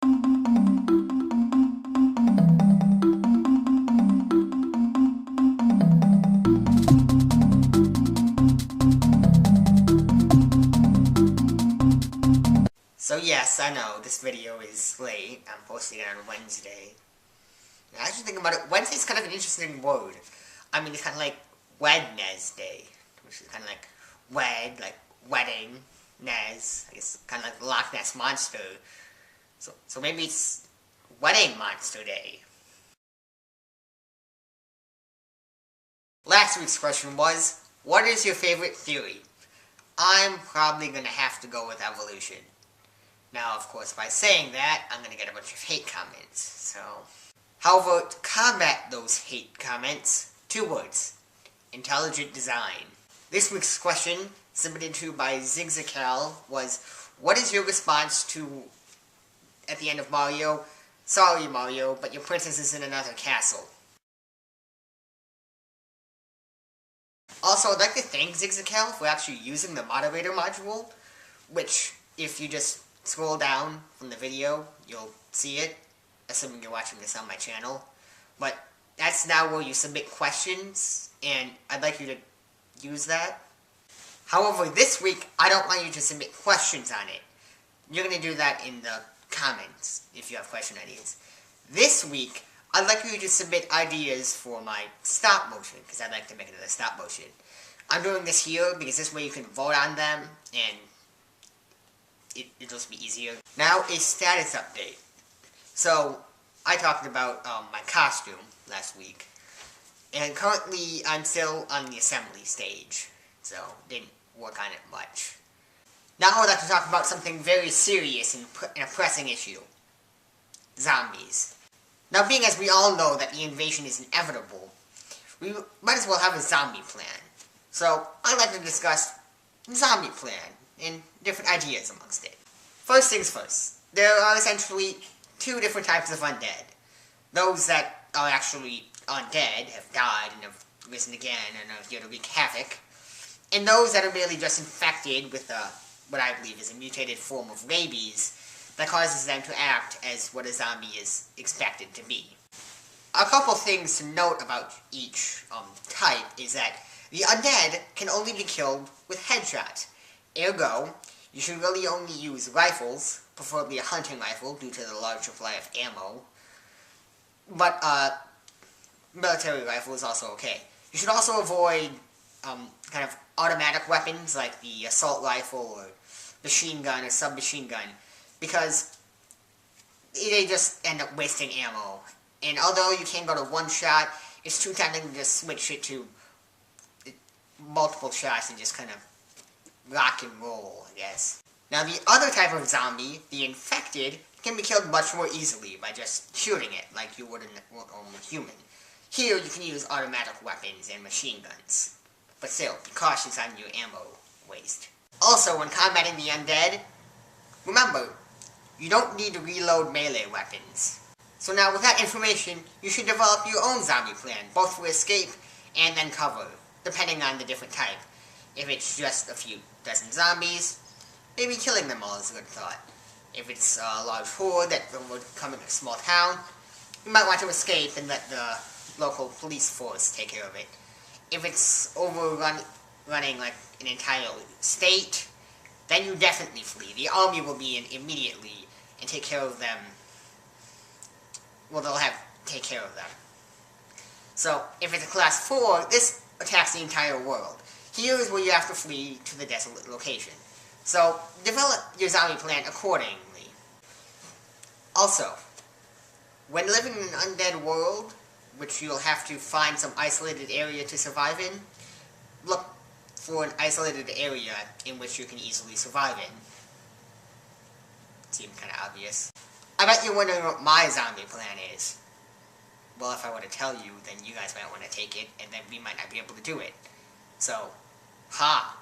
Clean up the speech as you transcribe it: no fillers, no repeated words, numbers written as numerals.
So yes, I know, this video is late. I'm posting it on Wednesday. And I actually think about it, Wednesday's kind of an interesting word. I mean, it's kind of like wed-nes-day, which is kind of like wed, like wedding, Nez, I guess kind of like the Loch Ness Monster. So maybe it's Wedding Monster Day. Last week's question was, what is your favorite theory? I'm probably going to have to go with evolution. Now, of course, by saying that, I'm going to get a bunch of hate comments, so... However, to combat those hate comments, 2 words. Intelligent design. This week's question, submitted to by Zigzacal, was, what is your response to, at the end of Mario, sorry Mario, but your princess is in another castle? Also, I'd like to thank Zigzacal for actually using the moderator module, which, if you just scroll down from the video, you'll see it, assuming you're watching this on my channel. But that's now where you submit questions, and I'd like you to use that. However, this week, I don't want you to submit questions on it. You're going to do that in the comments, if you have question ideas. This week, I'd like you to submit ideas for my stop motion, because I'd like to make it a stop motion. I'm doing this here, because this way you can vote on them, and it'll just be easier. Now, a status update. So, I talked about my costume last week, and currently I'm still on the assembly stage, so didn't work on it much. Now I'd like to talk about something very serious and a pressing issue. Zombies. Now, being as we all know that the invasion is inevitable, we might as well have a zombie plan. So, I'd like to discuss the zombie plan and different ideas amongst it. First things first, there are essentially 2 different types of undead. Those that are actually undead, have died and have risen again and are here to wreak havoc, and those that are merely just infected with what I believe is a mutated form of rabies that causes them to act as what a zombie is expected to be. A couple things to note about each type is that the undead can only be killed with headshots. Ergo, you should really only use rifles, preferably a hunting rifle due to the large supply of ammo. But military rifle is also okay. You should also avoid kind of automatic weapons like the assault rifle or machine gun or submachine gun, because they just end up wasting ammo. And although you can go to 1 shot, it's too tempting to just switch it to multiple shots and just kind of rock and roll, I guess. Now, the other type of zombie, the infected, can be killed much more easily by just shooting it, like you would a normal human. Here, you can use automatic weapons and machine guns. But still, be cautious on your ammo waste. Also, when combating the undead, remember, you don't need to reload melee weapons. So now, with that information, you should develop your own zombie plan, both for escape and then cover, depending on the different type. If it's just a few dozen zombies, maybe killing them all is a good thought. If it's a large horde that would come in a small town, you might want to escape and let the local police force take care of it. If it's running like an entire state, then you definitely flee. The army will be in immediately and take care of them. Well, they'll take care of them. So, if it's a class 4, this attacks the entire world. Here is where you have to flee to the desolate location. So, develop your zombie plan accordingly. Also, when living in an undead world, which you'll have to find some isolated area to survive in, look for an isolated area in which you can easily survive in. Seems kind of obvious. I bet you're wondering what my zombie plan is. Well, if I were to tell you, then you guys might want to take it, and then we might not be able to do it. So, ha!